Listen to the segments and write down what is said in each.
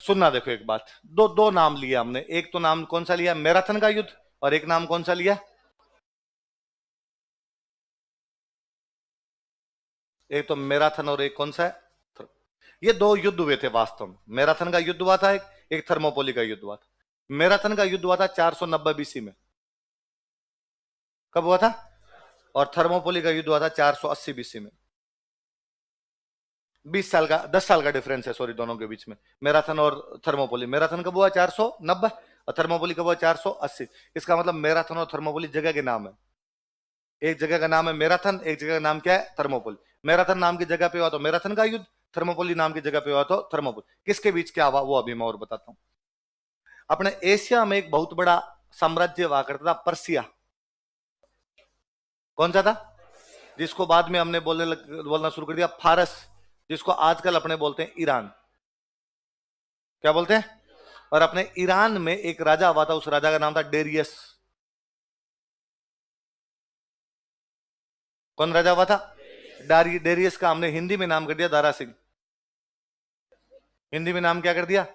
सुनना देखो एक बात, दो दो नाम लिया हमने, एक तो नाम कौन सा लिया, मैराथन का युद्ध, और एक नाम कौन सा लिया, एक तो मैराथन और एक कौन सा है, ये दो युद्ध हुए थे वास्तव में। मैराथन का युद्ध हुआ था एक थर्मोपोली का युद्ध हुआ था। मैराथन का युद्ध हुआ था 490 बीसी में। कब हुआ था? और थर्मोपोली का युद्ध हुआ था 480 बीसी में। 20 साल का, 10 साल का डिफरेंस है सॉरी दोनों के बीच में, मैराथन और थर्मोपोली। मैराथन कब हुआ 490, और थर्मोपोली कब हुआ 480। इसका मतलब मैराथन और थर्मोपोली जगह के नाम है। एक जगह का नाम है मैराथन, एक जगह का नाम क्या है, थर्मोपोली। मैराथन नाम की जगह पे हुआ तो मैराथन का युद्ध, थर्मोपोली नाम की जगह पे हुआ तो थर्मोपोली। किसके बीच क्या हुआ वो अभी मैं और बताता हूं। अपने एशिया में एक बहुत बड़ा साम्राज्य हुआ करता था, पर्सिया। कौन सा था? जिसको बाद में हमने बोलना शुरू कर दिया फारस, जिसको आजकल अपने बोलते हैं ईरान। क्या बोलते हैं? और अपने ईरान में एक राजा हुआ था, उस राजा का नाम था डेरियस। कौन राजा हुआ था? डेरियस का हमने हिंदी में नाम कर दिया दारा सिंह। हिंदी में नाम क्या कर दिया?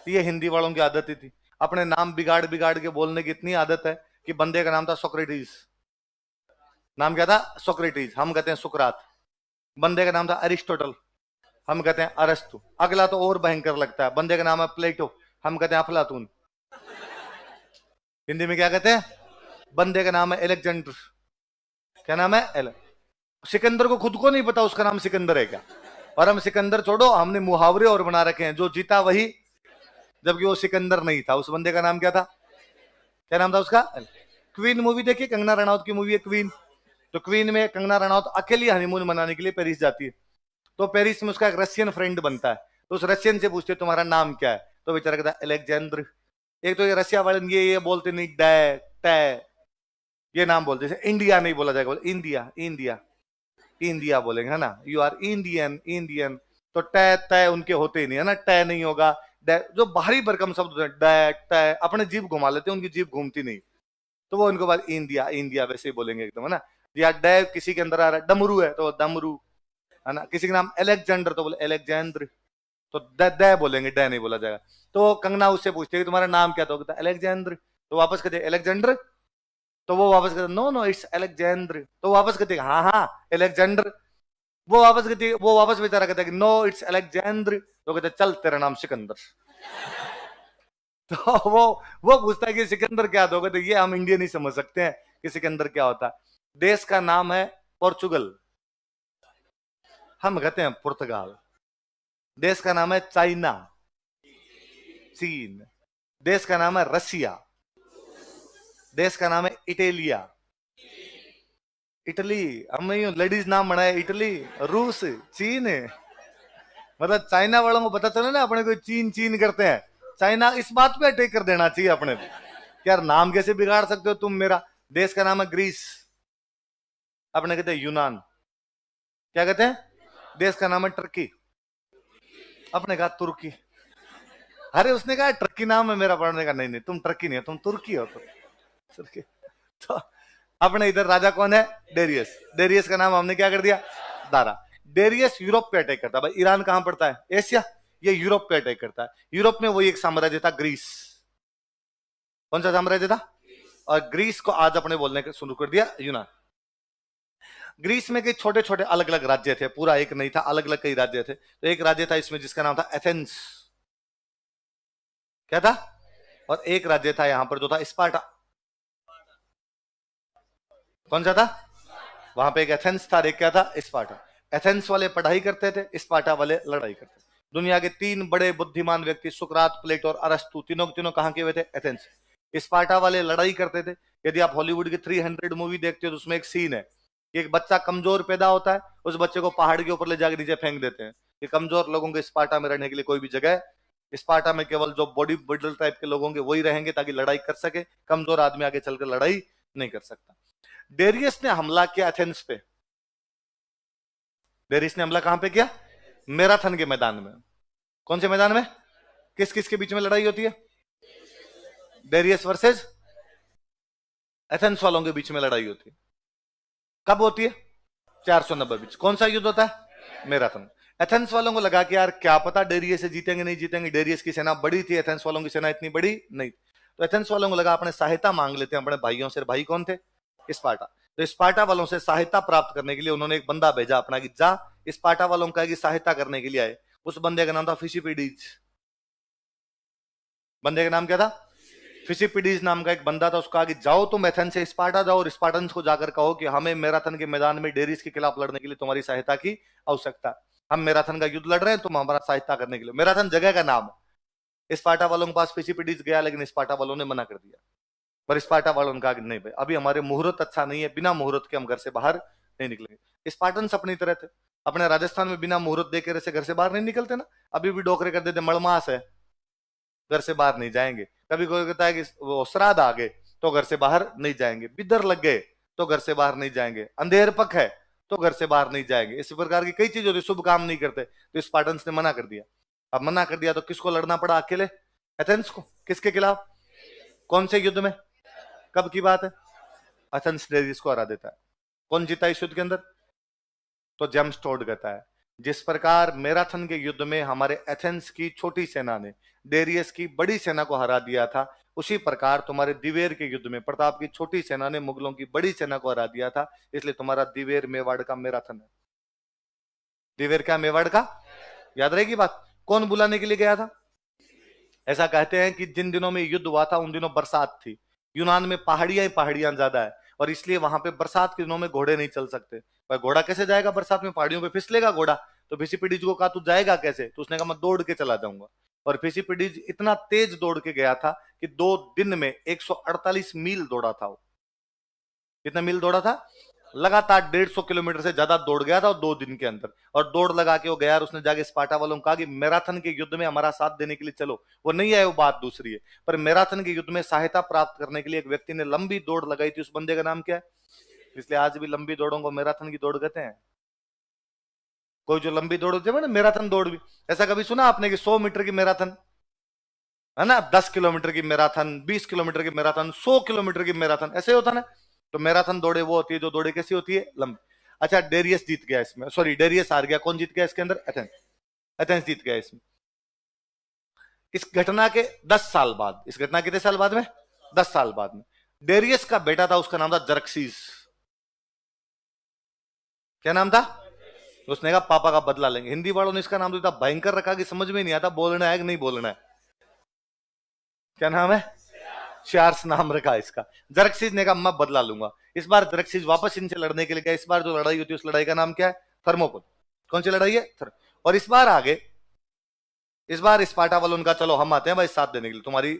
ये हिंदी वालों की आदत ही थी, अपने नाम बिगाड़ बिगाड़ के बोलने की इतनी आदत है कि बंदे का नाम था सोक्रेटिस। नाम क्या था? सोक्रेटिस, हम कहते हैं सुकरात। बंदे का नाम था अरिस्टोटल, हम कहते हैं अरस्तु। अगला तो और भयंकर लगता है, बंदे का नाम है प्लेटो, हम कहते हैं अफलातून। हिंदी में क्या कहते हैं? बंदे का नाम है एलेक्जेंडर। क्या नाम है? सिकंदर को खुद को नहीं पता उसका नाम सिकंदर है क्या। और हम सिकंदर छोड़ो, हमने मुहावरे और बना रखे हैं, जो जीता वही, जबकि वो सिकंदर नहीं था। उस बंदे का नाम क्या था? क्या नाम था उसका? क्वीन मूवी देखिए, कंगना रनौत की मूवी है क्वीन। तो क्वीन में कंगना रनौत अकेली हनीमून मनाने के लिए पेरिस जाती है। तो पेरिस में उसका एक रशियन फ्रेंड बनता है, तो उस रशियन से पूछते तुम्हारा नाम क्या है, तो बेचारा कहता है अलेक्जेंद्र। एक तो ये रशिया वाले ये बोलते नहीं, डै टै, ये नाम बोलते, जैसे इंडिया नहीं बोला जाएगा, बोले इंडिया इंडिया इंडिया बोलेंगे, है ना, यू आर इंडियन इंडियन। तो टै तय उनके होते ही नहीं है ना, टै नहीं होगा। जो बाहरी भरकम शब्द होते हैं डै टै, अपने जीभ घुमा लेते हैं, उनकी जीभ घूमती नहीं, तो वो उनको बाद इंडिया इंडिया वैसे ही बोलेंगे एकदम, है ना। या डै किसी के अंदर आ रहा है, डमरू है तो डमरू, है ना। किसी का नाम अलेक्जेंडर तो बोले अलेक्जेंद्र, तो द बोलेंगे, डै नहीं बोला जाएगा। तो कंगना उससे पूछते है कि तुम्हारा नाम क्या, तो कहता अलेक्जेंद्र। तो वापस कहते अलेक्जेंडर, तो वो वापस कहते नो नो इट्स अलेक्जेंद्र। तो वापस कहते हाँ हाँ अलेक्जेंडर। वो वापस बेचारा कहता है कि नो इट्स अलेक्जेंद्र। तो कहते चल तेरा नाम सिकंदर। तो वो पूछता है कि सिकंदर क्या, तो कहते ये हम इंडियन ही समझ सकते हैं कि सिकंदर क्या होता है। देश का नाम है पोर्चुगल, हम कहते हैं पुर्तगाल। देश का नाम है चाइना, चीन। देश का नाम है रसिया। देश का नाम है इटालिया, इटली। हमने लेडीज नाम बनाया इटली, रूस, चीन। मतलब चाइना वालों को पता चले ना अपने को चीन चीन करते हैं, चाइना इस बात पे अटैक कर देना चाहिए अपने को, यार नाम कैसे बिगाड़ सकते हो तुम मेरा। देश का नाम है ग्रीस, अपने कहते हैं यूनान। क्या कहते हैं? देश का नाम है टर्की, अपने कहा तुर्की। अरे उसने कहा टर्की नाम है मेरा, पढ़ने का नहीं नहीं तुम टर्की नहीं हो, तुम तुर्की हो। तुर्की। तो अपने इधर राजा कौन है? डेरियस। डेरियस का नाम हमने क्या कर दिया? दारा। डेरियस यूरोप पे अटैक करता है। भाई ईरान कहां पड़ता है? एशिया। ये यूरोप पे अटैक करता है। यूरोप में वही एक साम्राज्य था ग्रीस। कौन सा साम्राज्य था? और ग्रीस को आज अपने बोलने के शुरू कर दिया यूनान। ग्रीस में कई छोटे छोटे अलग अलग राज्य थे, पूरा एक नहीं था, अलग अलग कई राज्य थे। तो एक राज्य था इसमें जिसका नाम था एथेंस। क्या था? और एक राज्य था यहां पर जो था स्पार्टा। कौन सा था? वहां पे एक एथेंस था, एक क्या था? स्पार्टा। एथेंस वाले पढ़ाई करते थे, स्पार्टा वाले लड़ाई करते थे। दुनिया के तीन बड़े बुद्धिमान व्यक्ति सुकरात, प्लेटो और अरस्तु, तीनों तीनों कहां के हुए थे? एथेंस। स्पार्टा वाले लड़ाई करते थे। यदि आप हॉलीवुड की 300 मूवी देखते हो तो उसमें एक सीन है कि एक बच्चा कमजोर पैदा होता है, उस बच्चे को पहाड़ के ऊपर ले जाकर नीचे फेंक देते हैं कि कमजोर लोगों के स्पार्टा में रहने के लिए कोई भी जगह, स्पार्टा में केवल जो बॉडी बिल्डर टाइप के लोग होंगे वही रहेंगे ताकि लड़ाई कर सके, कमजोर आदमी आगे चलकर लड़ाई नहीं कर सकता। डेरियस ने हमला किया एथेंस पे। डेरियस ने हमला कहां पे किया? मैराथन के मैदान में। कौन से मैदान में? किस किस के बीच में लड़ाई होती है? डेरियस वर्सेस एथेंस वालों के बीच में लड़ाई होती है। कब होती है? 490 बीच। कौन सा युद्ध होता है? मैराथन। एथेंस वालों को लगा कि यार क्या पता डेरियस से जीतेंगे नहीं जीतेंगे, डेरियस की सेना बड़ी थी, एथेंस वालों की सेना इतनी बड़ी नहीं। तो एथेंस वालों को लगा अपने सहायता मांग लेते हैं अपने भाइयों से। भाई कौन थे? स्पार्टा। तो स्पार्टा वालों से सहायता प्राप्त करने के लिए उन्होंने एक बंदा भेजा अपना कि जा स्पार्टा वालों का की सहायता करने के लिए आए। उस बंदे का नाम था फिसिपिडीज। बंदे का नाम क्या था? फिसिपिडीज नाम का एक बंदा था। उसका कि जाओ तुम एथेंस से स्पार्टा जाओ और स्पार्टन्स को जाकर कहो कि हमें मैराथन के मैदान में डेरिस के खिलाफ लड़ने के लिए तुम्हारी सहायता की आवश्यकता। हम मैराथन का युद्ध लड़ रहे हैं, तुम हमारा सहायता करने के लिए। मैराथन जगह का नाम है। स्पार्टा वालों के पास फिसिपिडीज गया, लेकिन स्पार्टा वालों ने मना कर दिया। पर स्पार्टा वालों ने कहा कि नहीं भाई, अभी हमारे मुहूर्त अच्छा नहीं है, बिना मुहूर्त के हम घर से बाहर नहीं निकलेंगे। स्पार्टन्स अपनी तरह थे। अपने राजस्थान में बिना मुहूर्त देखे से घर से बाहर नहीं निकलते ना। अभी भी डोकरे कर देते, मड़मास है घर से बाहर नहीं जाएंगे। कभी कोई कहता है कि वो श्राद्ध आ गए तो घर से बाहर नहीं जाएंगे, बिदर लग गए तो घर से बाहर नहीं जाएंगे, अंधेर पक है तो घर से बाहर नहीं जाएंगे। इस प्रकार की कई चीज होती, शुभ काम नहीं करते। तो स्पार्टन्स ने मना कर दिया। अब मना कर दिया तो किसको लड़ना पड़ा? अकेले एथेंस को। किसके खिलाफ? कौन से युद्ध में? कब की बात है? एथेंस डेरिस को हरा देता है। कौन जीता इस युद्ध के अंदर? तो जेम्स टोड कहता है जिस प्रकार मैराथन के युद्ध में हमारे एथेंस की छोटी सेना ने डेरियस की बड़ी सेना को हरा दिया था, उसी प्रकार तुम्हारे दिवेर के युद्ध में प्रताप की छोटी सेना ने मुगलों की बड़ी सेना को हरा दिया था। इसलिए तुम्हारा दिवेर मेवाड़ का मैराथन है। दिवेर क्या? मेवाड़ का। याद रहेगी बात। कौन बुलाने के लिए गया था? ऐसा कहते हैं कि जिन दिनों में युद्ध हुआ था उन दिनों बरसात थी। यूनान में पहाड़ियां ही पहाड़ियां ज्यादा है और इसलिए वहां पे बरसात के दिनों में घोड़े नहीं चल सकते। भाई घोड़ा कैसे जाएगा बरसात में? पहाड़ियों पे फिसलेगा घोड़ा। तो फिसिपिडीज को कहा तू जाएगा कैसे? तो उसने कहा मैं दौड़ के चला जाऊंगा। और फिसिपिडीज इतना तेज दौड़ के गया था कि 2 दिन में 148 मील दौड़ा था वो। कितना मील दौड़ा था? लगातार 150 किलोमीटर से ज्यादा दौड़ गया था और 2 दिन के अंदर। और दौड़ लगा के वो गया और उसने जाके स्पार्टा वालों को कहा कि मैराथन के युद्ध में हमारा साथ देने के लिए चलो। वो नहीं आए, वो बात दूसरी है। पर मैराथन के युद्ध में सहायता प्राप्त करने के लिए एक व्यक्ति ने लंबी दौड़ लगाई थी। उस बंदे का नाम क्या है? इसलिए आज भी लंबी दौड़ों को मैराथन की दौड़ कहते हैं। कोई जो लंबी दौड़ होती है ना, मैराथन दौड़ भी। ऐसा कभी सुना आपने कि 100 मीटर की मैराथन है ना, 10 किलोमीटर की मैराथन, 20 किलोमीटर की मैराथन, 100 किलोमीटर की मैराथन, ऐसे होता ना। तो मैराथन दौड़े वो होती है जो दौड़े कैसी होती है? लंबी। अच्छा, डेरियस जीत गया इसमें, सॉरी डेरियस हार गया। कौन जीत गया इसके अंदर? एथेंस। एथेंस जीत गया इसमें। इस घटना के 10 साल बाद, इस घटना कितने साल बाद में? 10 साल बाद में डेरियस का बेटा था, उसका नाम था जरक्सीस। क्या नाम था? उसने कहा पापा का बदला लेंगे। हिंदी वालों ने इसका नाम तो इतना भयंकर रखा कि समझ में नहीं आता बोलना है कि नहीं बोलना है। क्या नाम है? शार्स नाम रखा इसका। जरक्सीज ने कहा मैं बदला लूंगा। इस बार जरक्सीज वापस इनसे लड़ने के लिए गया। इस बार जो लड़ाई होती है उस लड़ाई का नाम क्या है? थर्मोपोल। कौन सी लड़ाई है? और इस बार आगे, इस बार स्पार्टा वालों उनका चलो हम आते हैं भाई साथ देने के लिए, तुम्हारी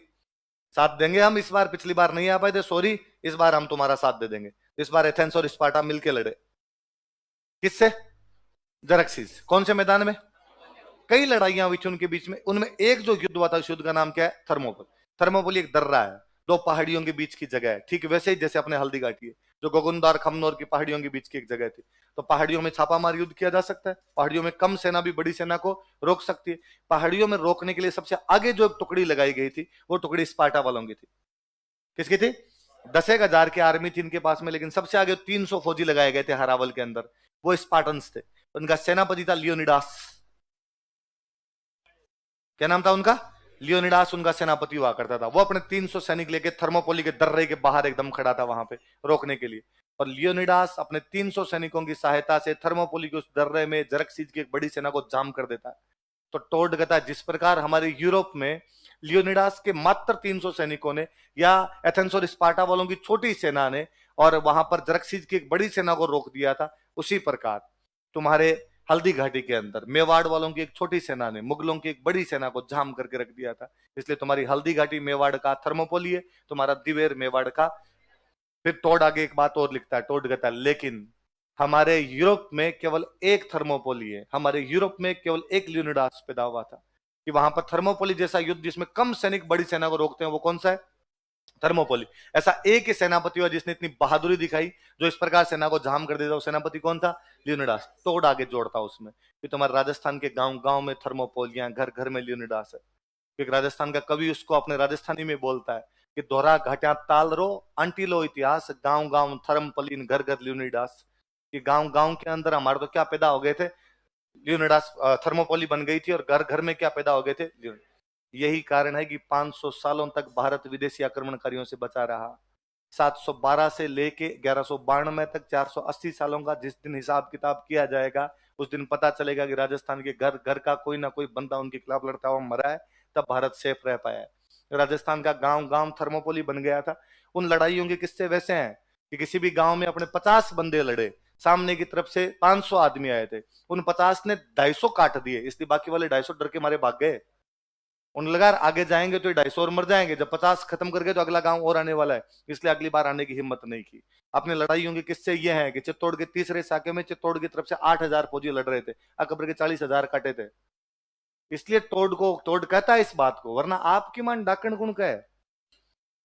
साथ देंगे हम। इस बार पिछली बार नहीं आ पाए थे, सॉरी, इस बार हम तुम्हारा साथ दे देंगे। इस बार एथेंस और स्पार्टा मिलकर लड़े। किससे? जरक्सीज। कौन से मैदान में? कई लड़ाइयां हुई थी उनके बीच में, उनमें एक जो युद्ध हुआ था उस युद्ध का नाम क्या है? थर्मोपोल। थर्मोपोल एक दर्रा है, 2 पहाड़ियों के बीच की जगह है, ठीक वैसे ही जैसे अपने हल्दी घाटी है, जो गोगुंदार खमनोर की पहाड़ियों के बीच की एक जगह थी। तो पहाड़ियों में छापामार युद्ध किया जा सकता है। पहाड़ियों में कम सेना भी बड़ी सेना को रोक सकती है। पहाड़ियों में रोकने के लिए सबसे आगे जो एक टुकड़ी लगाई गई थी वो टुकड़ी स्पार्टा वालों की थी। किसकी थी? 10,000 की आर्मी थी इनके पास में, लेकिन सबसे आगे 300 फौजी लगाए गए थे हरावल के अंदर, वो स्पार्टन्स थे। उनका सेनापति था लियोनिडास। क्या नाम था उनका? लियोनिडास उनका सेनापति हुआ करता था। वो अपने 300 सैनिक लेके थर्मोपोली के दर्रे के बाहर एकदम खड़ा था वहां पे रोकने के लिए। और लियोनिडास अपने 300 सैनिकों की सहायता से थर्मोपोली के उस दर्रे में जरक्सीज की एक बड़ी सेना को जाम कर देता है। तो टोड कहता है जिस प्रकार हमारे यूरोप में लियोनिडास के मात्र 300 सैनिकों ने या एथेंस और स्पार्टा वालों की छोटी सेना ने और वहां पर जरक्सीज की एक बड़ी सेना को रोक दिया था, उसी प्रकार तुम्हारे हल्दी घाटी के अंदर मेवाड़ वालों की एक छोटी सेना ने मुगलों की एक बड़ी सेना को जाम करके रख दिया था। इसलिए तुम्हारी हल्दी घाटी मेवाड़ का थर्मोपोली है, तुम्हारा दिवेर मेवाड़ का। फिर टोड आगे एक बात और लिखता है, टोड कहता है लेकिन हमारे यूरोप में केवल एक थर्मोपोली है, हमारे यूरोप में केवल एक लियोनिडास पैदा हुआ था। कि वहां पर थर्मोपोली जैसा युद्ध जिसमें कम सैनिक बड़ी सेना को रोकते हैं वो कौन सा है? थर्मोपोली। ऐसा एक ही सेनापति हुआ जिसने इतनी बहादुरी दिखाई, जो इस प्रकार सेना को जाम कर देता। वो सेनापति कौन था? लियोनिडास। टोड आगे जोड़ता उसमें कि तुम्हारे राजस्थान के गांव गांव में थर्मोपोलियां, घर घर में लियोनिडास है। क्योंकि राजस्थान का कवि उसको अपने राजस्थानी में बोलता है कि दोहरा घाटिया ताल रो आंटी लो इतिहास, गांव गांव थर्मपलीन घर घर लियोनिडास। कि गांव गांव के अंदर हमारे तो क्या पैदा हो गए थे? लियोनिडास थर्मोपोली बन गई थी और घर घर में क्या पैदा हो गए थे, यही कारण है कि 500 सालों तक भारत विदेशी आक्रमणकारियों से बचा रहा। 712 से लेके 1192 तक 480 सालों का जिस दिन हिसाब किताब किया जाएगा, उस दिन पता चलेगा कि राजस्थान के घर घर का कोई ना कोई बंदा उनके खिलाफ लड़ता हुआ मरा है, तब भारत सेफ रह पाया है। राजस्थान का गांव गांव थर्मोपोली बन गया था। उन लड़ाइयों के किस्से वैसे हैं कि किसी भी गांव में अपने 50 बंदे लड़े, सामने की तरफ से 500 आदमी आए थे, उन 50 ने 250 काट दिए, इसलिए बाकी वाले 250 डर के मारे भाग गए। उन लगा आगे जाएंगे तो 250 और मर जाएंगे, जब 50 खत्म कर गए तो अगला गांव और आने वाला है, इसलिए अगली बार आने की हिम्मत नहीं की। अपने लड़ाइयों के किस्से ये हैं कि चित्तौड़ के तीसरे साके में चित्तौड़ की तरफ से 8,000 फौजी लड़ रहे थे, अकबर के 40,000 काटे थे। इसलिए तोड़ कहता है इस बात को, वरना आपकी मान डाकण गुण का है।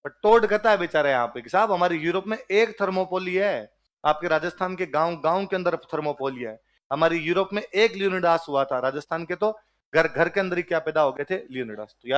पर तोड़ कहता है बेचारा यहाँ पे कि साहब हमारे यूरोप में एक थर्मोपोली है, आपके राजस्थान के गांव गांव के अंदर थर्मोपोली है। हमारी यूरोप में एक लियोनिडास हुआ था, राजस्थान के तो घर घर के अंदर ही क्या पैदा हो गए थे, लियोनिडास। तो